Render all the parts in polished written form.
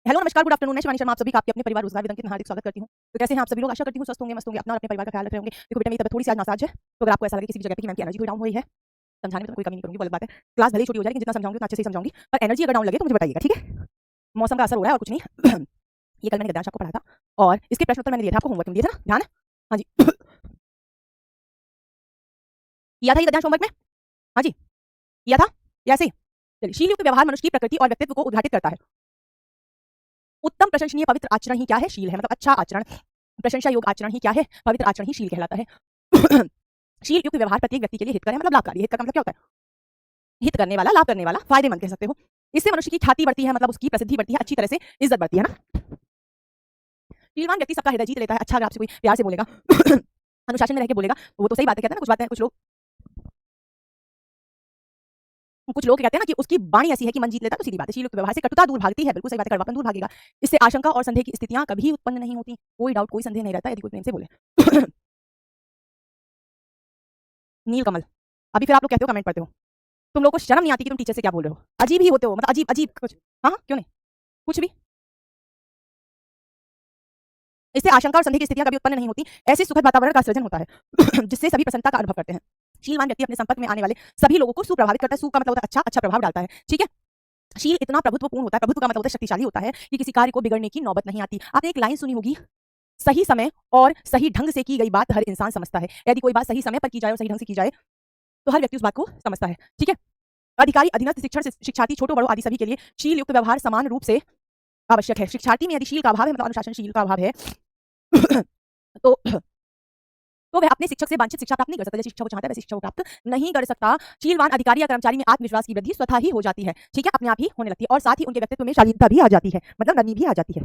Hello नमस्कार good afternoon, मैं शिवानी शर्मा आप सभी का आपके अपने परिवार रोजगार वेदन के हार्दिक स्वागत करती हूँ। तो कैसे हैं आप सभी लोग? आशा करती हूँ स्वस्थ होंगे, मस्त होंगे, अपना और अपने परिवार का ख्याल रख रहे होंगे। देखो बेटा मेरी तबीयत थोड़ी सी आज नासाज है, तो अगर आपको ऐसा लगे किसी भी जगह पे कि मैम की एनर्जी थोड़ी डाउन हुई है, समझाने में तो कोई कमी नहीं करूंगी, गलत बात है। क्लास भले ही छोटी हो जाए लेकिन जितना समझाऊंगी उतना अच्छे से समझाऊंगी, पर एनर्जी अगर डाउन लगे तो मुझे बताइएगा, ठीक है? मौसम का असर हो रहा है और कुछ नहीं। ये कल मैंने गद्यांश आपको पढ़ाया था और इसके प्रश्न उत्तर मैंने दिए थे, आपको होमवर्क में दिए थे ना, ध्यान है? हाँ जी। किया था ये गद्यांश होमवर्क में? हाँ जी, किया था या ऐसे ही? चलिए, शीलयुक्त व्यवहार मनुष्य की प्रकृति और व्यक्तित्व को उद्घाटित करता है। उत्तम प्रशंसनीय पवित्र आचरण ही क्या है? शील है, मतलब अच्छा आचरण। प्रशंसा योग्य आचरण ही क्या है? पवित्र आचरण ही शील कहलाता है। शील युक्त व्यवहार प्रत्येक व्यक्ति के लिए हितकर है, मतलब लाभकारी। हित का मतलब क्या होता है? हित करने वाला, लाभ करने वाला, फायदेमंद कह सकते हो। इससे मनुष्य की ख्याति बढ़ती है, मतलब उसकी प्रसिद्धि बढ़ती है, अच्छी तरह से इज्जत बढ़ती है ना। शीलवान व्यक्ति सबका हृदय जीत लेता है। अच्छा, अगर आपसे कोई प्यार से बोलेगा, अनुशासन में रह के बोलेगा, वो तो सही बात है, कहते हैं ना कुछ बातें, कुछ लोग कहते हैं ना कि उसकी वाणी ऐसी है कि मन जीत लेता है, तो सीधी बात है। शील युक्त व्यवहार से कटुता दूर भागती है, बिल्कुल सही बात है, कड़वापन दूर भागेगा। इससे आशंका और संदेह की स्थितियां कभी उत्पन्न नहीं होती, कोई डाउट कोई संदेह नहीं रहता यदि कोई प्रेम से बोले। नीलकमल, अभी फिर आप लोग कहते हो कमेंट पढ़ते हो, तुम लोगों को शर्म नहीं आती कि तुम टीचर से क्या बोल रहे हो? अजीब ही होते हो, मतलब अजीब अजीब कुछ। हाँ क्यों नहीं, कुछ भी। इससे आशंका और संदेह की स्थितियां कभी उत्पन्न नहीं होती, ऐसे सुखद वातावरण का सृजन होता है जिससे सभी प्रसन्नता का अनुभव करते हैं। शीलवान व्यक्ति अपने संपर्क में आने वाले सभी लोगों को सुप्रभावित करता है। सु का मतलब होता है अच्छा, अच्छा प्रभाव डालता है, ठीक है। शील इतना प्रभुत्वपूर्ण होता है, प्रभुत्व का मतलब होता है शक्तिशाली होता है, कि किसी कार्य को बिगड़ने की नौबत नहीं आती। आपने एक लाइन सुनी होगी, सही समय और सही ढंग से की गई बात हर इंसान समझता है। यदि कोई बात सही समय पर की जाए और सही ढंग से की जाए तो हर व्यक्ति उस बात को समझता है, ठीक है। अधिकारी, अधीनस्थ, शिक्षण, शिक्षार्थी, छोटो बड़ो आदि सभी के लिए शील युक्त व्यवहार समान रूप से आवश्यक है। शिक्षार्थी में यदि शील का अभाव है, मतलब अनुशासनशील का अभाव है, तो वह अपने शिक्षक से वांछित शिक्षा प्राप्त नहीं कर सकता। जैसे शिक्षा वो चाहता है वैसी शिक्षा वो प्राप्त नहीं कर सकता। शीलवान अधिकारी या कर्मचारी में आत्मविश्वास की वृद्धि स्वतः ही हो जाती है, ठीक है, अपने आप ही होने लगती है, और साथ ही उनके व्यक्तित्व में शालीनता भी आ जाती है, मतलब नरमी भी आ जाती है।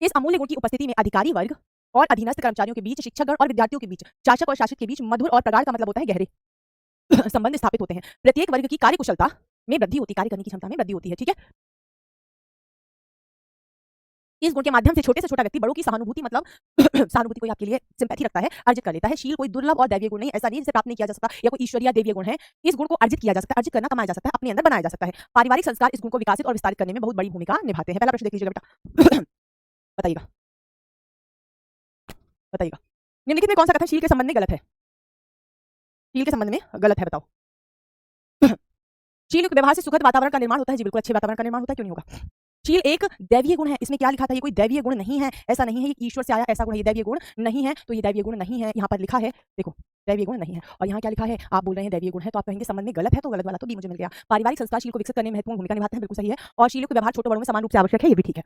इस अमूल्य गुण की उपस्थिति में अधिकारी वर्ग और अधीनस्थ कर्मचारियों के बीच, शिक्षकगण और विद्यार्थियों के बीच, शासक और शासित के बीच मधुर और प्रगाढ़ का मतलब होता है गहरे संबंध स्थापित होते हैं। प्रत्येक वर्ग की कार्यकुशलता में वृद्धि होती, कार्य करने की क्षमता में वृद्धि होती है, ठीक है। इस गुण के माध्यम से छोटे से छोटा व्यक्ति बड़ों की सहानुभूति, मतलब सहानुभूति कोई आपके लिए सिंपैथी रखता है, अर्जित कर लेता है। शील कोई दुर्लभ और दैवीय गुण नहीं, ऐसा नहीं जिसे प्राप्त नहीं किया जा सकता, या कोई ईश्वरीय दैवीय गुण है। इस गुण को अर्जित किया जा सकता है, अर्जित करना, कमाया जा सकता है, अपने अंदर बनाया जा सकता है। पारिवारिक संस्कार इस गुण को विकसित और विस्तारित करने में बहुत बड़ी भूमिका निभाते हैं। पहला प्रश्न देख लीजिएगा बेटा। बताइएगा, बताइएगा निम्नलिखित में कौन सा कथन शील के संबंध में गलत है? शील के संबंध में गलत है, बताओ। शील युक्त व्यवहार से सुखद वातावरण का निर्माण होता है, जी बिल्कुल, अच्छे वातावरण का निर्माण होता है, क्यों नहीं होगा। शील एक दैवीय गुण है, इसमें क्या लिखा था? ये कोई दैवीय गुण नहीं है, ऐसा नहीं है ये ईश्वर से आया ऐसा गुण है, ये दैवीय गुण नहीं है, तो ये दैवीय गुण नहीं है, यहाँ पर लिखा है, देखो दैवीय गुण नहीं है, और यहाँ क्या लिखा है? आप बोल रहे हैं दैवीय गुण है, तो आप कहेंगे संबंध में गलत है, तो गलत वाला तो भी मुझे मिल गया। पारिवारिक संस्कार शील को विकसित करने में महत्वपूर्ण भूमिका निभाते हैं, बिल्कुल सही है, और शील युक्त व्यवहार छोटे बड़ों में समान रूप से आवश्यक है, ये भी ठीक है।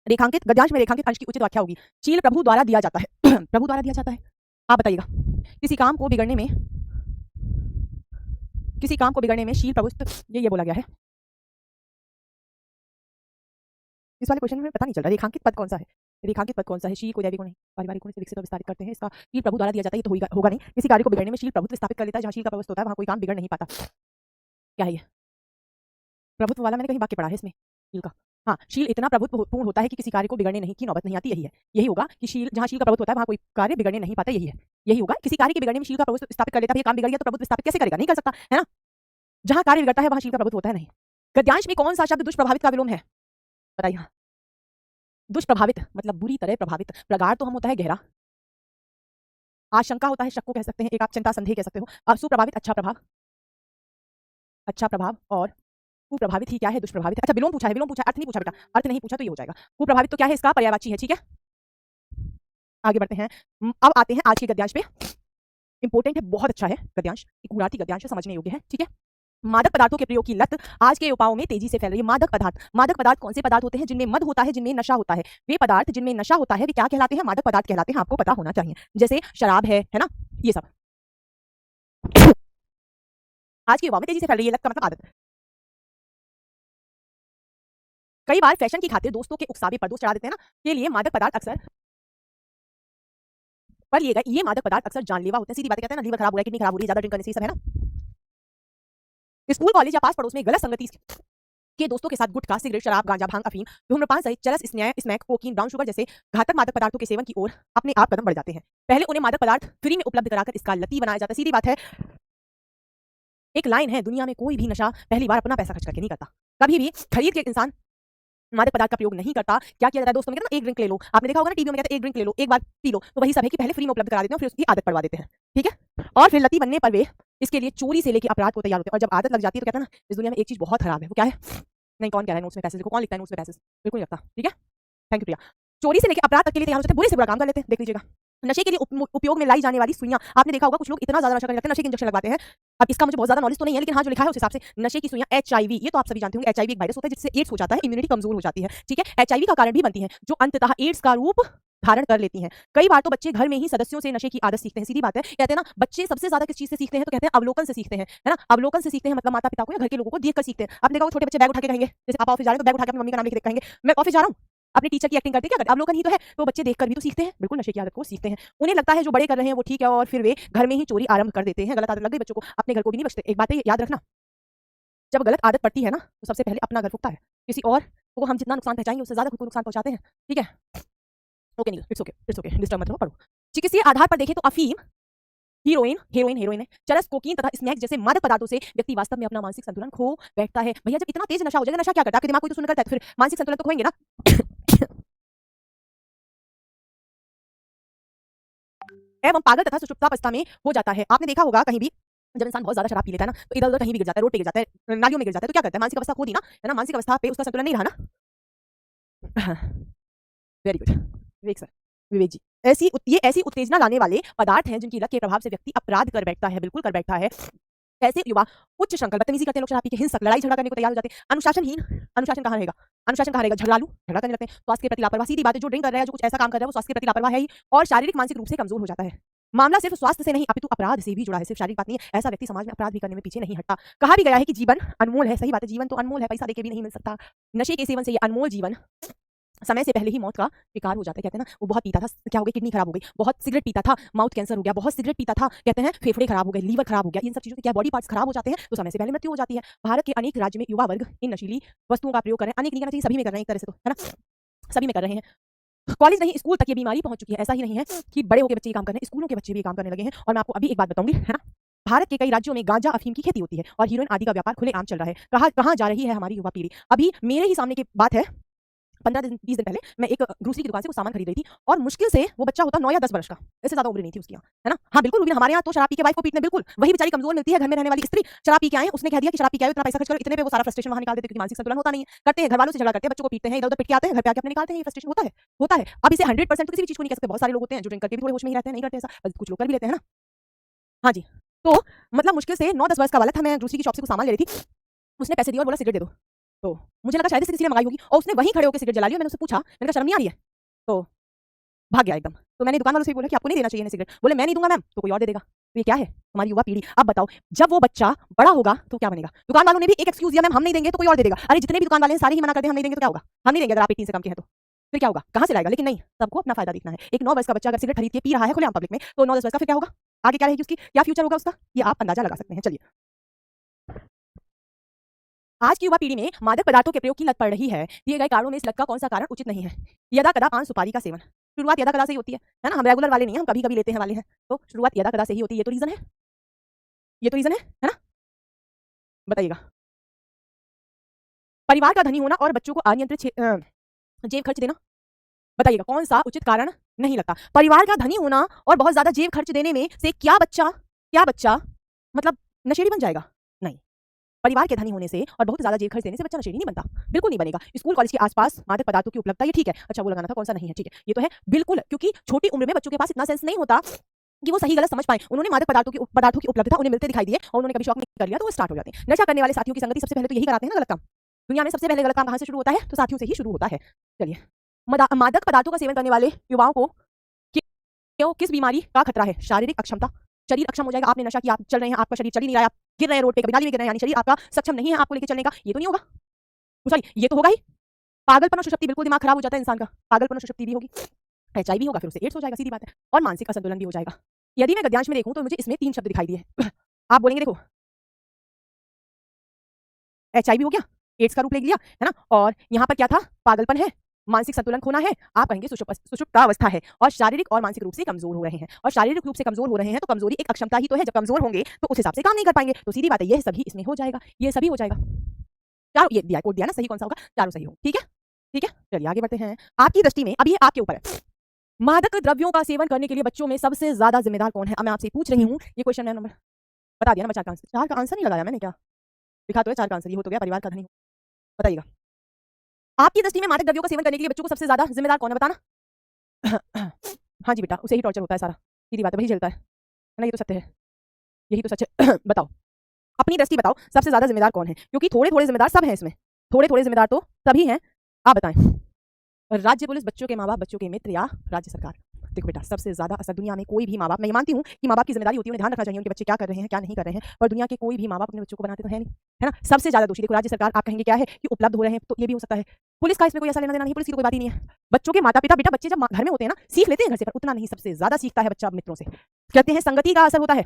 रेखांकित गद्यांश में रेखांकित अंश की उचित व्याख्या होगी। शील प्रभु द्वारा दिया जाता है। प्रभु द्वारा दिया जाता है, आप बताइएगा। किसी काम को बिगड़ने में, किसी काम को बिगड़ने में शील प्रभुत्व, ये बोला गया है। इस वाले क्वेश्चन में पता नहीं चल रहा रेखांकित पद कौन सा है, रेखांकित पद कौन सा है? शील कोई दैविक गुण है, पारिवारिक गुण से विकसित और विस्तारित करते हैं, इसका शील प्रभु द्वारा दिया जाता है, ये तो होगा नहीं। किसी कार्य को बिगड़ने में शील प्रभुत्व स्थापित कर लेता है, जहाँ शील का प्रभुत्व होता है वहाँ कोई काम बिगड़ नहीं पाता। क्या है ये? प्रभुत्व वाला मैंने कहीं वाक्य पढ़ा है इसमें शील का। हाँ, शील इतना प्रभुत्वपूर्ण होता है कि किसी कार्य को बिगड़ने नहीं की नौबत नहीं आती, यही है, यही होगा कि शील, जहाँ शील का प्रभुत्व होता है वहाँ कोई कार्य बिगड़ने नहीं पाता, यही है, यही होगा। किसी कार्य के बिगड़ने में शील का प्रभुत्व स्थापित कर लेता है, ये काम बिगड़ गया तो प्रभुत्व स्थापित कैसे करेगा? नहीं कर सकता, है ना। जहाँ कार्य बिगड़ता है वहाँ शील का प्रभुत्व होता है नहीं। गद्यांश में कौन सा शब्द दुष्प्रभावित का विलोम है? बताइए। दुष्प्रभावित मतलब बुरी तरह प्रभावित, प्रगाढ़ तो हम होता है गहरा, आशंका होता है शक को कह सकते हैं, एक आप चिंता संदेह कह सकते हो। सुप्रभावित अच्छा प्रभाव, अच्छा प्रभाव, और कुप्रभावित ही क्या है? दुष्प्रभावित है। अच्छा विलोम पूछा है, विलोम पूछा है, अर्थ नहीं पूछा बेटा, अर्थ नहीं पूछा तो ये हो जाएगा। कुप्रभावित तो क्या है? इसका पर्यायवाची है, ठीक है। आगे बढ़ते हैं, अब आते हैं आज के गद्यांश पे। इंपोर्टेंट है, बहुत अच्छा है गद्यांश, एक गुणार्थी गद्यांश है, समझने योग्य है, ठीक है। मादक पदार्थों के प्रयोग की लत आज के युवाओं में तेजी से फैल रही है। मादक पदार्थ, मादक पदार्थ कौन से पदार्थ होते हैं? जिनमें मद होता है, जिनमें नशा होता है। वे पदार्थ जिनमें नशा होता है वे क्या कहलाते हैं? मादक पदार्थ कहलाते हैं, आपको पता होना चाहिए। जैसे शराब है ना, ये सब आज के युवाओं में तेजी से फैल रही है। लत का मतलब आदत। कई बार फैशन की खातिर दोस्तों के उकसावे पर दोस्त चढ़ा देते हैं ना, के लिए मादक पदार्थ अक्सर पर ये मादक पदार्थ अक्सर जानलेवा होते हैं। सीधी बात कहते हैं ना, लीवर खराब हो रहा है, किडनी खराब हो रही है, ज्यादा ड्रिंक करने से, सब है ना। स्कूल कॉलेज या पास पड़ोस में गलत संगति के दोस्तों के साथ गुटखा, सिगरेट, शराब, गांजा, भांग, अफीम, धूम्रपान सहित चरस, स्मैक, कोकीन, ब्राउन शुगर जैसे घातक मादक पदार्थों के सेवन की ओर अपने आप कदम बढ़ जाते हैं। पहले उन्हें मादक पदार्थ फ्री में उपलब्ध कराकर इसका लती बनाया जाता है। सीधी बात है, एक लाइन है, दुनिया में कोई भी नशा पहली बार अपना पैसा खर्च करके नहीं करता, कभी भी खरीद के इंसान मादक पदार्थ का प्रयोग नहीं करता, क्या किया जाता है दोस्तों में, कहते हैं ना एक ड्रिंक ले लो, आपने देखा होगा ना टीवी में कहते हैं एक ड्रिंक ले लो, एक बार पी लो, तो वही सब है कि पहले फ्री में उपलब्ध करा देते हैं और फिर उसकी आदत पड़वा देते हैं, ठीक है। और फिर लती बनने पर वे इसके लिए चोरी से लेके अपराध को तैयार होते हैं, और जब आदत लग जाती है तो कहते हैं ना इस दुनिया में एक चीज बहुत खराब है, वो क्या है, नहीं कौन कह रहा है नोट्स में पैसेज, देखो कौन लिखता है नोट्स में पैसेज, बिल्कुल नहीं लगता, ठीक है, थैंक यू प्रिया। चोरी से लेके अपराध तक के लिए तैयार हो जाते हैं, बुरे से बुरा काम कर लेते हैं, देख लीजिएगा। नशे के लिए उपयोग में लाई जाने वाली सुइयां, आपने देखा होगा कुछ लोग इतना ज्यादा नशा करने लगते हैं, नशे के इंजेक्शन लगवाते हैं। अब इसका मुझे बहुत ज्यादा नॉलेज तो नहीं है, लेकिन हाँ जो लिखा है उस हिसाब से नशे की सुइयां HIV, ये तो आप सभी जानते होंगे, HIV एक वायरस होता है जिससे एड्स हो जाता है, इम्यूनिटी कमजोर हो जाती है, ठीक है। HIV का कारण भी बनती है, जो अंततः एड्स का रूप धारण कर लेती हैं। कई बार तो बच्चे घर में ही सदस्यों से नशे की आदत सीखते हैं, सीधी बात है, कहते हैं ना बच्चे सबसे ज्यादा किस चीज से सीखते हैं, तो कहते हैं अवलोकन से सीखते हैं, है ना, अवलोकन से सीखते हैं, मतलब माता पिता को या घर के लोगों को देखकर सीखते हैं। आपने देखा छोटे बच्चे बैग उठा के कहेंगे, जैसे पापा ऑफिस जा रहे हैं तो बैग उठा के अपनी मम्मी का नाम लिख के कहेंगे मैं ऑफिस जा रहा हूँ, अपने टीचर की एक्टिंग करते क्या करते, अवलोकन ही तो है, तो बच्चे देखकर भी तो सीखते हैं, बिल्कुल नशे की आदत को सीखते हैं। उन्हें लगता है जो बड़े कर रहे हैं वो ठीक है, और फिर वे घर में ही चोरी आरंभ कर देते हैं। गलत आदत लग गई बच्चों को, अपने घर को भी नहीं बचते। एक बात है याद रखना, जब गलत आदत पड़ती है ना तो सबसे पहले अपना घर फूकता है, किसी और को हम जितना नुकसान पहुंचाएंगे उससे ज्यादा खुद को नुकसान पहुंचाते हैं, ठीक है। Okay Neel, it's okay, disturb मत हो, पढ़ो। चिकित्सीय आधार पर देखें तो अफीम, हेरोइन है, चरस, कोकीन तथा स्मैक जैसे मादक पदार्थों से व्यक्ति वास्तव में अपना मानसिक संतुलन खो बैठता है। भैया जब इतना तेज नशा हो जाएगा, नशा क्या करता है, आपके दिमाग को तो सुन करता है, तो फिर मानसिक संतुलन तो खोएंगे ना। एवं पागल तथा सुषुप्तावस्था में हो जाता है। आपने देखा होगा कहीं भी जब इंसान बहुत ज्यादा शराब पी लेता है ना, तो इधर उधर कहीं भी गिर जाता है, रोड पे गिर जाता है, नालियों में गिर जाता है, तो क्या करता है, मानसिक अवस्था खो दी ना, है ना, मानसिक अवस्था पे उसका संतुलन नहीं रहा ना। वेरी गुड विवेक सर, विवेक जी। ऐसी उत्तेजना लाने वाले पदार्थ हैं जिनकी लत के प्रभाव से व्यक्ति अपराध कर बैठता है, बिल्कुल कर बैठता है। ऐसे युवा उच्च श्रृंखल बदतमीजी करते हैं, लोग शराब पी के हिंसक, लड़ाई झगड़ा करने को तैयार हो जाते हैं, अनुशासनहीन, अनुशासन कहाँ रहेगा, झगड़ालू, झगड़ा करने लगते हैं, स्वास्थ्य के प्रति लापरवाह, सीधी बात है, जो ड्रिंक कर रहा है, जो कुछ ऐसा काम कर रहा है वो स्वास्थ्य के प्रति लापरवाह है ही, और शारीरिक मानसिक रूप से कमजोर हो जाता है। मामला सिर्फ स्वास्थ्य से नहीं अपितु अपराध से भी जुड़ा है, सिर्फ शारीरिक बात नहीं है, ऐसा व्यक्ति समाज में अपराध भी करने में पीछे नहीं हटता। कहा भी गया है कि जीवन अनमोल है, सही बात है, जीवन तो अनमोल है, पैसा देके भी नहीं मिल सकता। नशे के सेवन से ये अनमोल जीवन समय से पहले ही मौत का शिकार हो जाता है। कहते हैं ना वो बहुत पीता था, क्या हो गया, किडनी खराब हो गई, बहुत सिगरेट पीता था, माउथ कैंसर हो गया, बहुत सिगरेट पीता था, कहते हैं फेफड़े खराब हो गए, लीवर खराब हो गया, इन सब चीजों से क्या बॉडी पार्ट्स खराब हो जाते हैं, तो समय से पहले मृत्यु हो जाती है। भारत के अनेक राज्य में युवा वर्ग इन नशीली वस्तुओं का प्रयोग कर रहे हैं, अनेक नहीं करना चाहिए, सभी में कर रहे हैं एक तरह से, तो है ना, सभी में कर रहे हैं। कॉलेज नहीं स्कूल तक ये बीमारी पहुंच चुकी है। ऐसा ही नहीं है कि बड़े होकर बच्चे काम कर रहे हैं, स्कूलों के बच्चे भी काम करने लगे हैं। और मैं आपको अभी एक बात बताऊंगी, है ना, भारत के कई राज्यों में गांजा अफीम की खेती होती है और हीरोइन आदि का व्यापार खुलेआम चल रहा है। कहाँ जा रही है हमारी युवा पीढ़ी। अभी मेरे ही सामने की बात है, 15-20 दिन पहले मैं एक ग्रोसरी की दुकान से कुछ सामान खरीद रही थी, और मुश्किल से वो बच्चा होता 9 या 10 वर्ष का, इससे ज्यादा उम्र नहीं थी उसकी, है ना। हाँ बिल्कुल, रूबीन, हमारे यहाँ तो शराब पी के वाइफ को पीटने, बिल्कुल वही बेचारी कमजोर मिलती है, घर में रहने वाली स्त्री शराब पी के आए, उसने कह दिया कि शराब पी के आए, इतना पैसा खर्च करो, इतने पे वो सारा फ्रस्ट्रेशन वहां निकाल देते, क्योंकि मानसिक संतुलन होता नहीं है, करते हैं घर वालों से झगड़ा करते हैं, बच्चों को पीटते हैं, इधर उधर पिट के आते हैं, घर पे आके अपने निकालते हैं, ये फ्रस्ट्रेशन होता है। अब इसे 100% तो किसी भी चीज को नहीं कह सकते, बहुत सारे लोग होते हैं जो ड्रिंक करके भी थोड़े होश में ही रहते हैं, नहीं करते ऐसा, कुछ लोग कर भी लेते हैं ना। हाँ जी, तो मतलब मुश्किल से 9-10 वर्ष का वाला था, मैं ग्रोसरी की शॉप से कुछ सामान ले रही थी, उसने पैसे दिए और बोला सिगरेट दे दो, तो मुझे लगा शायद से किसी ने मंगाई होगी, और उसने वहीं खड़े होकर सिगरेट जला लिया। मैंने उससे पूछा, मैंने कहा शर्म नहीं आ रही है, तो भाग गया एकदम। तो मैंने दुकान वालों से बोला कि आपको नहीं देना चाहिए सिगरेट, बोले मैं नहीं दूंगा मैम, तो कोई और दे देगा। तो ये क्या है, हमारी युवा पीढ़ी। अब बताओ जब वो बच्चा बड़ा होगा तो क्या बनेगा। दुकान वालों ने भी एक एक्सक्यूज दिया, मैम हम नहीं देंगे, तो कोई और दे देगा। अरे जितने भी दुकान वाले हैं सारे ही मना कर दे हम नहीं देंगे, तो क्या होगा, हम नहीं देंगे अगर आप 18 से कम के हैं तो फिर क्या होगा, कहां से लाएगा। लेकिन नहीं, सबको अपना फायदा देखना है। एक 9 वर्ष का बच्चा अगर सिगरेट खरीद के पी रहा है खुलेआम पब्लिक में, तो 9-10 वर्ष का फिर क्या होगा, आगे क्या रहेगी उसकी, क्या फ्यूचर होगा उसका, ये आप अंदाजा लगा सकते हैं। चलिए, आज की युवा पीढ़ी में मादक पदार्थों के प्रयोग की लत पड़ रही है। दिए गए कारणों में इस लत का कौन सा कारण उचित नहीं है। यदा कदा पान सुपारी का सेवन, शुरुआत यदा कदा से ही होती है ना, हम रेगुलर वाले नहीं है, हम कभी कभी लेते हैं वाले हैं, तो शुरुआत यदा कदा से ही होती है। ये तो रीजन है, ये तो रीजन है ना, बताइएगा। परिवार का धनी होना और बच्चों को अनियंत्रित जेब खर्च देना, बताइएगा कौन सा उचित कारण नहीं लगता। परिवार का धनी होना और बहुत ज्यादा जेब खर्च देने में से क्या बच्चा मतलब नशेड़ी बन जाएगा, नहीं। परिवार के धनी होने से और बहुत ज्यादा जेब खर्च देने से बच्चा नशेड़ी नहीं बनता, बिल्कुल नहीं बनेगा। स्कूल कॉलेज के आसपास मादक पदार्थों की उपलब्धता, ये ठीक है, अच्छा वो लगाना था, कौन सा नहीं है, ठीक है, ये तो है बिल्कुल, क्योंकि छोटी उम्र में बच्चों के पास इतना सेंस नहीं होता कि वो सही गलत समझ पाए। उन्होंने मादक पदार्थों की उपलब्धता उन्हें मिलते दिखाई दिए और उन्होंने कभी शौक नहीं कर लिया, तो वो स्टार्ट हो जाते हैं। नशा करने वाले साथियों की संगति सबसे पहले तो यही कराते हैं ना गलत काम। दुनिया में सबसे पहले गलत काम कहां से शुरू होता है, तो साथियों से ही शुरू होता है। चलिए, मादक पदार्थों का सेवन करने वाले युवाओं को किस बीमारी का खतरा है। शारीरिक अक्षमता, शरीर अक्षम हो जाएगा। आपने नशा किया, आप चल रहे हैं, आपका शरीर चल ही नहीं रहा है, आप गिर रहे हैं रोड पे, कभी नाली में गिर रहे हैं, यानी शरीर आपका सक्षम नहीं है आपको लेके चलने का, ये तो नहीं होगा, सॉरी ये तो होगा ही। पागलपन और सुषुप्ति, बिल्कुल दिमाग खराब हो जाता है इंसान का, पागलपन और सुषुप्ति भी होगी। HIV होगा, फिर उसे एड्स हो जाएगा, सीधी बात है, और मानसिक असंतुलन भी हो जाएगा। यदि मैं गद्यांश में देखूं तो मुझे इसमें 3 शब्द दिखाई दिए। आप बोलेंगे देखो HIV हो गया, एड्स का रूप ले लिया, है ना, और यहाँ पर क्या था, पागलपन है, मानसिक संतुलन खोना है, आप कहेंगे सुषुप्तावस्था है, और शारीरिक और मानसिक रूप से कमजोर हो रहे हैं। और शारीरिक रूप से कमजोर हो रहे हैं तो कमजोरी एक अक्षमता ही तो है, जब कमजोर होंगे तो उस हिसाब से काम नहीं कर पाएंगे, तो सीधी बात है ये सभी इसमें हो जाएगा, ये सभी हो जाएगा। चारों ये दिया कोड दिया ना, सही कौन सा होगा, चारों सही हो, ठीक है। ठीक है, चलिए आगे बढ़ते हैं। आपकी दृष्टि में, अब ये आपके ऊपर है, मादक द्रव्यों का सेवन करने के लिए बच्चों में सबसे ज्यादा जिम्मेदार कौन है? अब मैं आपसे पूछ रही हूँ, ये क्वेश्चन है नंबर, बता दिया ना, 4 का आंसर, 4 का आंसर नहीं लगाया मैंने क्या? लिखा तो है 4 का आंसर, ये हो तो गया परिवार का धनी। बताइएगा, आपकी दृष्टि में मादक द्रव्यों का सेवन करने के लिए बच्चों को सबसे ज्यादा जिम्मेदार कौन है, बताना। हाँ जी बेटा, उसे ही टॉर्चर होता है सारा, सीधी बात है, वही झेलता है ना, ये तो सत्य है, यही तो सच है। बताओ, अपनी दृष्टि बताओ, सबसे ज्यादा जिम्मेदार कौन है? क्योंकि थोड़े थोड़े जिम्मेदार सब हैं इसमें, थोड़े थोड़े जिम्मेदार तो सभी हैं। आप बताएं, राज्य पुलिस, बच्चों के माँ बाप, बच्चों के मित्र, या राज्य सरकार? देखो बेटा, सबसे ज्यादा असर दुनिया में कोई भी माँ बाप, मैं ये मानती हूँ कि माँ बाप की जिम्मेदारी होती है, उन्हें ध्यान रखना चाहिए उनके बच्चे क्या कर रहे हैं क्या नहीं कर रहे हैं, पर दुनिया के कोई भी माँ बाप अपने बच्चों को बनाते तो है नहीं, है ना। सबसे ज्यादा दोषी देखो राज्य सरकार, आप कहेंगे क्या है कि उपलब्ध हो रहे हैं, तो ये भी हो सकता है। पुलिस का इसमें कोई ऐसा लेना देना नहीं, पुलिस की तो कोई बात ही नहीं है। बच्चों के माता पिता, बेटा बच्चे जब घर में होते हैं ना, सीख लेते हैं घर से, पर उतना नहीं, सबसे ज्यादा सीखता है बच्चा मित्रों से। कहते हैं संगति का असर होता है,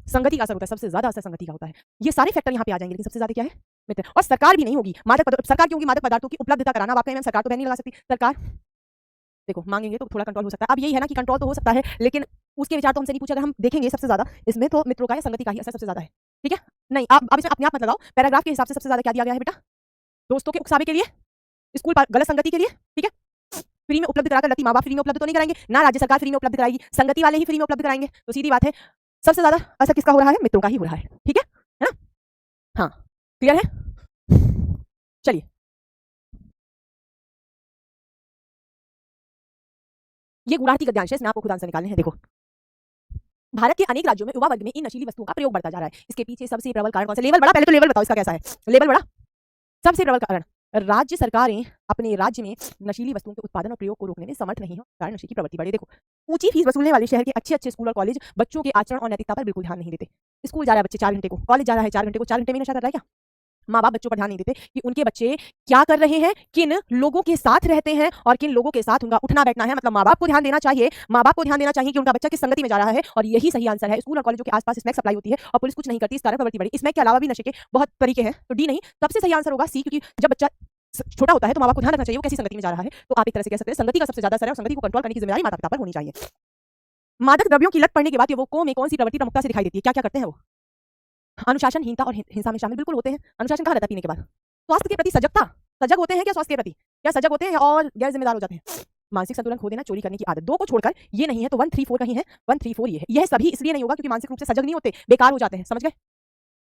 संगति का असर होता है, सबसे ज्यादा असर संगति का होता है। ये सारे फैक्टर यहाँ पे आ जाएंगे, लेकिन सबसे ज्यादा क्या है? मित्र। और सरकार भी नहीं होगी, सरकार क्योंकि मादक पदार्थों की उपलब्धता कराना, आप कहें सरकार तो बैन नहीं लगा सकती, सरकार देखो मांगेंगे तो थोड़ा कंट्रोल हो सकता है। अब यही है ना कि कंट्रोल तो हो सकता है, लेकिन उसके विचार तो हमसे नहीं पूछा। अगर हम देखेंगे सबसे ज्यादा इसमें तो मित्रों का या संगति का ही असर सबसे ज्यादा है, ठीक है। नहीं, आप इसमें अपने आप मत लगाओ, पैराग्राफ के हिसाब से सबसे ज्यादा क्या दिया गया है बेटा? दोस्तों के उकसावे के लिए, स्कूल गलत संगति के लिए, ठीक है। फ्री में उपलब्ध कराकर लती माँ बाप फ्री में उपलब्ध तो नहीं कराएंगे ना, राज्य सरकार फ्री में उपलब्ध कराएगी, संगति वाले ही फ्री में उपलब्ध कराएंगे। तो सीधी बात है, सबसे ज्यादा असर किसका हो रहा है? मित्रों का ही हो रहा है, ठीक है ना। हाँ, क्लियर है। चलिए, ये गुणार्थी गद्यांश है, इसमें आपको खुद आंसर निकालने हैं। देखो, भारत के अनेक राज्यों में युवा वर्ग में इन नशीली वस्तुओं का प्रयोग बढ़ता जा रहा है। इसके पीछे सबसे प्रबल कारण कौन सा? लेवल बड़ा, पहले तो लेवल बताओ इसका कैसा है। लेवल बड़ा, सबसे प्रबल कारण, राज्य सरकारें अपने राज्य में नशीली वस्तुओं के उत्पादन और प्रयोग को रोकने में समर्थ नहीं है, कारण नशे की प्रवृत्ति बढ़े। देखो, ऊंची फीस वसूलने वाले शहर के अच्छे अच्छे स्कूल और कॉलेज बच्चों के आचरण और नैतिकता पर बिल्कुल ध्यान नहीं देते। स्कूल जा रहा है बच्चे 4 घंटे को, कॉलेज जा रहा है 4 घंटे को, 4 घंटे में नशा कर रहा है क्या? माँ बाप बच्चों पर ध्यान नहीं देते कि उनके बच्चे क्या कर रहे हैं, किन लोगों के साथ रहते हैं और किन लोगों के साथ उनका उठना बैठना है। मतलब माँ बाप को ध्यान देना चाहिए, माँ बाप को ध्यान देना चाहिए कि उनका बच्चा किस संगति में जा रहा है, और यही सही आंसर है। स्कूल और कॉलेजों के आसपास स्नैक्स सप्लाई होती है और पुलिस कुछ नहीं करती, इस कारण प्रवृत्ति बढ़ी। स्नैक के अलावा भी नशे के बहुत तरीके हैं, तो डी नहीं, सबसे सही आंसर होगा सी, क्योंकि जब बच्चा छोटा होता है तो माँ बाप को ध्यान रखना चाहिए वो कैसी संगति में जा रहा है। तो आप एक तरह से कह सकते हैं संगति का सबसे ज्यादा असर है, और संगति को कंट्रोल करने की जिम्मेदारी माता पिता पर होनी चाहिए। मादक द्रव्यों की लत पड़ने के बाद युवकों में कौन सी प्रवृत्ति प्रमुखता से दिखाई देती है? क्या क्या करते हैं वो? अनुशासनहीनता और हिंसा में शामिल बिल्कुल होते हैं। अनुशासन कहाँ रहता है? पीने के बाद। स्वास्थ्य के प्रति सजगता, सजग होते हैं क्या? स्वास्थ्य के प्रति क्या सजग होते हैं और गैर जिम्मेदार हो जाते हैं? मानसिक संतुलन खो देना, चोरी करने की आदत, दो को छोड़कर ये नहीं है तो 1 3 4 कहीं है, 1 3 4 ये है। यह सभी इसलिए नहीं होगा क्योंकि मानसिक रूप से सजग नहीं होते, बेकार हो जाते हैं, समझ गए?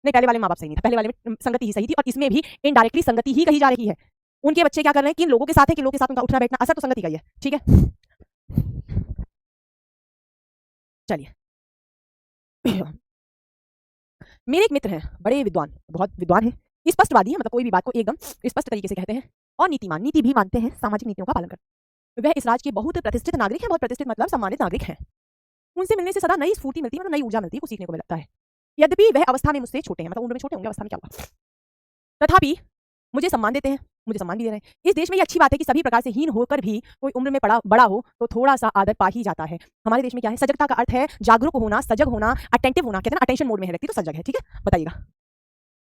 नहीं, पहले वाले माँ बाप सही नहीं था, पहले वाले में संगति ही सही थी, और इसमें भी इनडायरेक्टली संगति ही कही जा रही है। उनके बच्चे क्या कर रहे हैं, किन लोगों के साथ है, किन लोगों के साथ उनका उठना बैठना, असर तो संगति का ही है, ठीक है। चलिए, मेरे एक मित्र हैं, बड़े विद्वान, बहुत विद्वान हैं, स्पष्टवादी हैं, मतलब कोई भी बात को एकदम स्पष्ट तरीके से कहते हैं, और नीतिमान, नीति भी मानते हैं, सामाजिक नीतियों का पालन करते हैं। वह इस राज्य के बहुत प्रतिष्ठित नागरिक हैं, बहुत प्रतिष्ठित मतलब सम्मानित नागरिक हैं। उनसे मिलने से सदा नई स्फूर्ति मिलती है, मतलब नई ऊर्जा मिलती है, कुछ सीखने को मिलता है। यद्यपि वह अवस्था में मुझसे छोटे हैं, मतलब उम्र में छोटे होंगे, अवस्था में क्या हुआ, तथापि मुझे सम्मान देते हैं, मुझे सम्मान भी दे रहे हैं। इस देश में ये अच्छी बात है कि सभी प्रकार से हीन होकर भी कोई उम्र में बड़ा हो तो थोड़ा सा आदर पा ही जाता है। हमारे देश में क्या है? सजगता का अर्थ है जागरूक होना, सजग होना, अटेंटिव होना, कहते हैं ना अटेंशन मोड में है व्यक्ति तो सजग है, ठीक है। बताइएगा,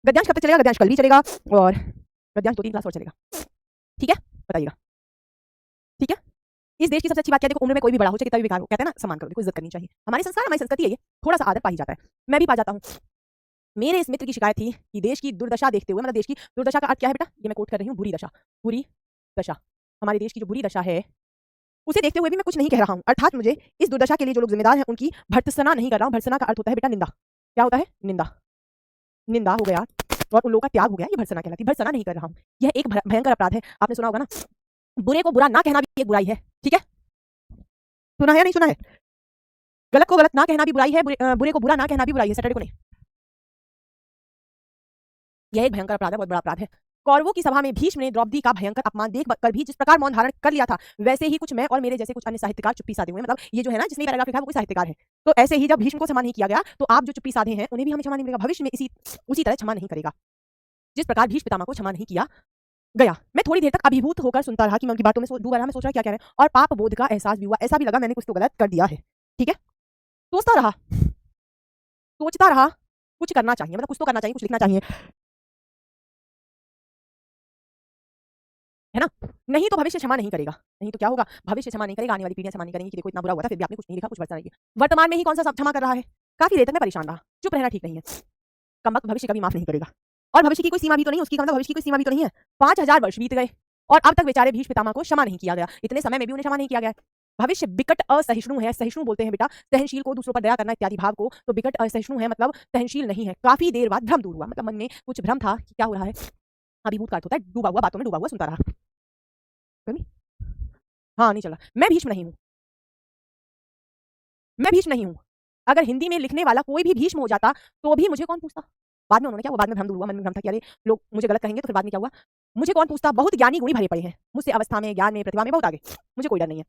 गद्यांश कब तक चलेगा? गद्यांश कल भी चलेगा, और गद्यांश 2 3 क्लास और चलेगा, ठीक है। बताइएगा, ठीक है। इस देश की सबसे अच्छी बात क्या है? देखो, उम्र में कोई भी बड़ा हो चाहे कितना भी बेकार हो, कहते हैं ना सम्मान करो, देखो इज्जत करनी चाहिए। हमारे संस्कार, हमारी संस्कृति है ये, थोड़ा सा आदर पा ही जाता है, मैं भी पा जाता हूँ। मेरे इस मित्र की शिकायत थी कि देश की दुर्दशा देखते हुए, मतलब देश की दुर्दशा का अर्थ क्या है बेटा? ये मैं कोट कर रही हूँ, बुरी दशा, बुरी दशा, हमारे देश की जो बुरी दशा है उसे देखते हुए भी मैं कुछ नहीं कह रहा हूँ। अर्थात मुझे इस दुर्दशा के लिए जो लोग जिम्मेदार हैं उनकी भर्त्सना नहीं कर रहा हूँ। भर्त्सना का अर्थ होता है बेटा निंदा। क्या होता है? निंदा, निंदा हो गया और उन लोगों का त्याग हो गया, ये भर्त्सना कहलाती है। भर्त्सना नहीं कर रहा हूँ, यह एक भयंकर अपराध है। आपने सुना होगा ना, बुरे को बुरा ना कहना भी एक बुराई है, ठीक है। सुना है या नहीं सुना है? गलत को गलत ना कहना भी बुराई है, बुरे को बुरा ना कहना भी बुराई है, सैटरडे को नहीं। यह एक भयंकर अपराध है, बहुत बड़ा अपराध है। कौरवों की सभा में भीष्म ने द्रौपदी का भयंकर अपमान देख कर भी जिस प्रकार मौन धारण कर लिया था, वैसे ही कुछ मैं और मेरे जैसे कुछ अन्य साहित्यकार चुप्पी साधे हुए। मतलब ये जो है ना, जिसने पैराग्राफ लिखा है वो कोई साहित्यकार है, तो ऐसे ही जब भीष्म को क्षमा नहीं किया गया तो आप जो चुप्पी साधे हैं उन्हें भी हमें क्षमा नहीं मिलेगा, भविष्य में उसी तरह क्षमा नहीं करेगा जिस प्रकार भीष्म पितामह को क्षमा नहीं किया गया। मैं थोड़ी देर तक अभिभूत होकर सुनता रहा कि मैं उनकी बातों में डूबा रहा, मैं सोच रहा क्या कह रहे हैं, और पाप बोध का एहसास भी हुआ। ऐसा भी लगा मैंने कुछ तो गलत कर दिया है, ठीक है। सोचता रहा, सोचता रहा, कुछ करना चाहिए, मतलब कुछ तो करना चाहिए, कुछ लिखना चाहिए, है ना। नहीं तो भविष्य क्षमा नहीं करेगा, नहीं तो क्या होगा? भविष्य क्षमा नहीं करेगा, आने वाली पीढ़ियां क्षमा नहीं करेंगी कि देखो इतना बुरा हुआ था फिर भी आपने कुछ नहीं लिखा, कुछ बरसा नहीं है। वर्तमान में ही कौन सा क्षमा कर रहा है? काफी देर तक मैं परेशान रहा, चुप रहना ठीक नहीं है। कमबख्त भविष्य कभी माफ नहीं करेगा, और भविष्य की कोई सीमा भी तो नहीं, उसकी मतलब भविष्य की कोई सीमा भी तो नहीं है। 5000 वर्ष बीत गए, और अब तक बेचारे भीष्म पितामह को क्षमा नहीं किया गया, इतने समय में भी उन्हें क्षमा नहीं किया गया है। भविष्य विकट असहिष्णु है, सहिष्णु बोलते हैं बेटा सहनशील को, दूसरों पर दया करना इत्यादि भाव को, तो विकट असहिष्णु है मतलब सहनशील नहीं है। काफी देर बाद भ्रम दूर हुआ, मतलब मन में कुछ भ्रम था कि क्या हो रहा है, अभिभूत का अर्थ होता है डूबा हुआ, बातों में डूबा हुआ सुनता रहा। हाँ नहीं चला, मैं भीष्म नहीं हूं, मैं भीष्म नहीं हूं। अगर हिंदी में लिखने वाला कोई भी भीष्म हो जाता तो भी मुझे कौन पूछता। बाद में उन्होंने क्या हुआ, बाद में भ्रम दूर हुआ, मन में भ्रम था कि अरे लोग मुझे गलत कहेंगे, तो फिर बाद में क्या हुआ, मुझे कौन पूछता, बहुत ज्ञानी गुणी भरे पड़े हैं मुझसे, अवस्था में, ज्ञान में, प्रतिभा में बहुत आगे, मुझे कोई डर नहीं है।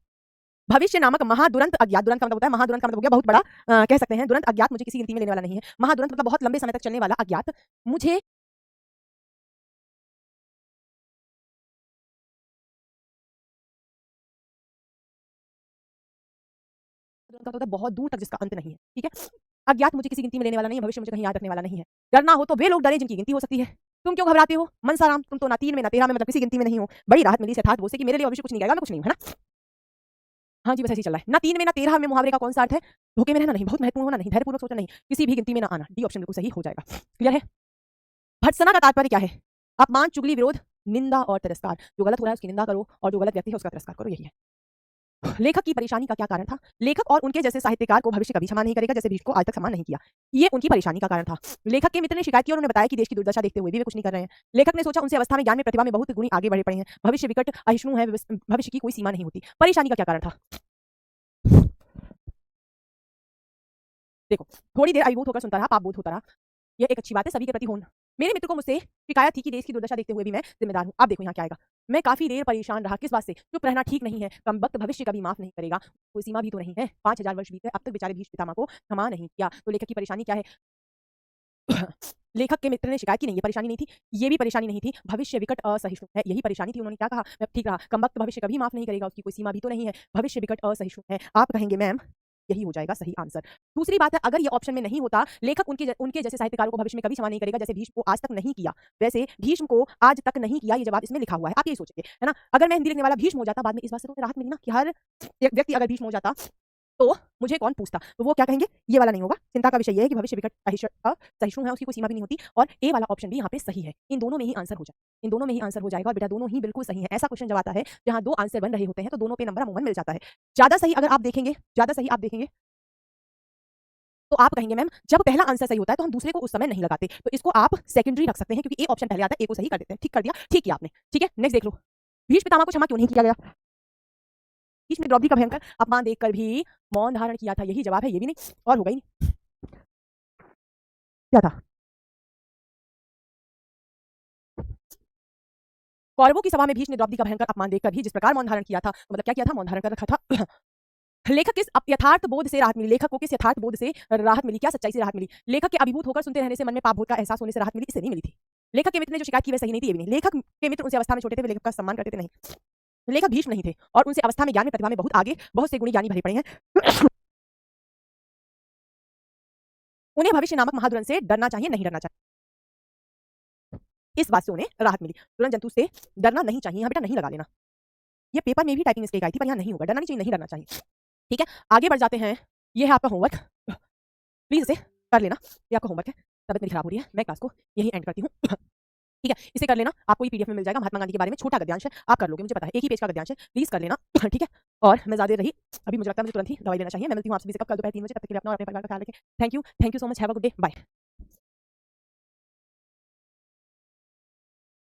भविष्य नामक महादुरंत अज्ञात, दुरंत का मतलब होता है, महादुरंत का मतलब हो गया बहुत बड़ा, कह सकते हैं दुरंत अज्ञात, मुझे किसी गिनती में लेने वाला नहीं है। महादुरंत मतलब बहुत लंबे समय तक चलने वाला अज्ञात, मुझे दुरंत का मतलब होता है बहुत दूर तक जिसका अंत नहीं है, ठीक है। अज्ञात मुझे किसी गिनती में लेने वाला नहीं है, भविष्य मुझे कहीं याद रखने वाला नहीं है। डरना हो तो वे लोग डरे जिनकी गिनती हो सकती है। तुम क्यों घबराते हो मनसाराम, तुम तो ना 3 में ना 13 में, मतलब किसी गिनती में नहीं हो। बड़ी राहत मिली यथार्थ बोल से कि मेरे लिए भविष्य कुछ नहीं कहेगा, मैं कुछ नहीं हूं, है ना। हाँ जी, बस ऐसे ही चल रहा है। ना 3 में ना 13 में मुहावरे का कौन सा अर्थ है, धोखे में रहना नहीं, बहुत महत्वपूर्ण होना नहीं, धैर्यपूर्वक सोचना नहीं, किसी भी गिनती में ना आना। डी ऑप्शन बिल्कुल सही हो जाएगा। क्लियर है। भर्त्सना का तात्पर्य क्या है, अपमान, चुगली, विरोध, निंदा और तिरस्कार। जो गलत हो रहा है उसकी निंदा करो और जो गलत व्यक्ति है उसका तिरस्कार करो, यही है। लेखक की परेशानी का क्या कारण था, लेखक और उनके जैसे साहित्यकार को भविष्य कभी क्षमा नहीं करेगा, जैसे भीष्म को आज तक क्षमा नहीं किया। ये उनकी परेशानी का कारण था। लेखक के मित्र ने शिकायत की और उन्होंने बताया कि देश की दुर्दशा देखते हुए भी वे कुछ नहीं कर रहे हैं। लेखक ने सोचा उनसे अवस्था में, ज्ञान में, प्रतिभा में बहुत गुणी आगे बढ़े पड़े हैं, भविष्य विकट अहिष्णु है, भविष्य की कोई सीमा नहीं होती। परेशानी का क्या कारण था, देखो थोड़ी देर अभिभूत होकर सुनता रहा, पाप बोध होता रहा, यह एक अच्छी बात है सभी के प्रति होना। मेरे मित्र को मुझसे शिकायत थी कि देश की दुर्दशा देखते हुए भी मैं जिम्मेदार हूं। आप देखो यहाँ क्या आएगा, मैं काफी देर परेशान रहा, किस बात से, चुप रहना ठीक नहीं है, कम वक्त भविष्य कभी माफ नहीं करेगा, कोई सीमा भी तो नहीं है, 5000 वर्ष बीते अब तक बेचारे भीष्म पितामह को क्षमा नहीं किया। तो लेखक की परेशानी क्या है, लेखक के मित्र ने शिकायत की नहीं, ये परेशानी नहीं थी, ये भी परेशानी नहीं थी, भविष्य विकट असहिष्णु है, यही परेशानी थी। उन्होंने क्या कहा, मैं ठीक रहा, कम वक्त भविष्य कभी माफ नहीं करेगा, उसकी कोई सीमा भी तो नहीं है, भविष्य विकट असहिष्णु है। आप कहेंगे मैम यही हो जाएगा सही आंसर। दूसरी बात है, अगर ये ऑप्शन में नहीं होता, लेखक उनके जैसे साहित्यकारों को भविष्य में कभी क्षमा नहीं करेगा, जैसे भीष्म को आज तक नहीं किया, वैसे भीष्म को आज तक नहीं किया, ये जवाब इसमें लिखा हुआ है, आप ये सोचेंगे, है ना। अगर मैं हिंदी लिखने वाला भीष्म हो जाता, बाद में इस बात से तो राहत मिली ना कि हर एक व्यक्ति अगर भीष्म हो जाता तो मुझे कौन पूछता, तो वो क्या कहेंगे, ये वाला नहीं होगा। चिंता का विषय ये है कि भविष्य विकट सहिष्णु है, उसकी कोई सीमा भी नहीं होती, और ए वाला ऑप्शन भी यहाँ पे सही है। इन दोनों में ही आंसर हो जाए, इन दोनों में ही आंसर हो जाएगा, और बेटा दोनों ही बिल्कुल सही है। ऐसा क्वेश्चन जब आता है जहाँ 2 आंसर बन रहे होते हैं तो दोनों पे नंबर अमूमन मिल जाता है। ज्यादा सही अगर आप देखेंगे, ज्यादा सही आप देखेंगे तो आप कहेंगे मैम जब पहला आंसर सही होता है तो हम दूसरे को उस समय नहीं लगाते, तो इसको आप सेकेंडरी रख सकते हैं, क्योंकि ए ऑप्शन पहले आता है, ए को सही कर देते हैं। ठीक कर दिया, ठीक किया आपने, ठीक है। नेक्स्ट देख लो, भीष्म पितामह को क्षमा क्यों नहीं किया गया, भीष्म ने द्रौपदी का भयंकर अपमान देखकर भी मौन धारण किया था, यही जवाब है, ये भी नहीं और होगा ही नहीं। क्या था, कौरवों की सभा में भीष्म ने द्रौपदी का भयंकर अपमान देखकर भी जिस प्रकार मौन धारण किया था, तो मतलब क्या किया था, मौन धारण कर रखा था। लेखक किस यथार्थ बोध से राहत मिली, लेखक को किस यथार्थ बोध से राहत मिली, क्या सच्चाई से राहत मिली, लेखक के अभिभूत होकर सुनते रहने से मन में पाप बोध का एहसास होने से राहत मिली, इससे नहीं मिली थी। लेखक के मित्र ने जो शिकायत की वह सही नहीं थी, ये भी नहीं। लेखक के मित्र उनसे अवस्था में छोटे थे, वे लेखक का सम्मान करते थे, नहीं। लेखक भीष्म नहीं थे और उनसे अवस्था में, ज्ञान में, प्रतिभा में बहुत आगे, बहुत से गुणी ज्ञानी भरे पड़े हैं। उन्हें भविष्य नामक महादुरंत से डरना चाहिए, नहीं डरना चाहिए, इस बात से उन्हें राहत मिली। दुरंत जंतु से डरना नहीं चाहिए, यहाँ बेटा नहीं लगा लेना, ये पेपर में भी टाइपिंग मिस्टेक आई थी, पर यहाँ नहीं होगा, डरना नहीं चाहिए, नहीं डरना चाहिए। ठीक है, आगे बढ़ जाते हैं, ये है आपका होमवर्क, प्लीज इसे कर लेना, ये आपका होमवर्क है। तबियत मेरी खराब हो रही है, मैं क्लास को यही एंड करती हूँ। ठीक है, इसे कर लेना, आपको ये पीडीएफ में मिल जाएगा, महात्मा गांधी के बारे में छोटा गद्यांश है, आप कर लोगे, मुझे पता है, एक ही पेज का गद्यांश है, प्लीज कर लेना। ठीक है, और मैं ज्यादा रही, अभी मुझे लगता है मुझे तुरंत ही दवाई लेना चाहिए। मैं मिलती हूँ आपसे कल दोपहर 3 बजे, तब तक के लिए अपना और अपने परिवार का ख्याल रखें। Thank you so much, have a good day, bye.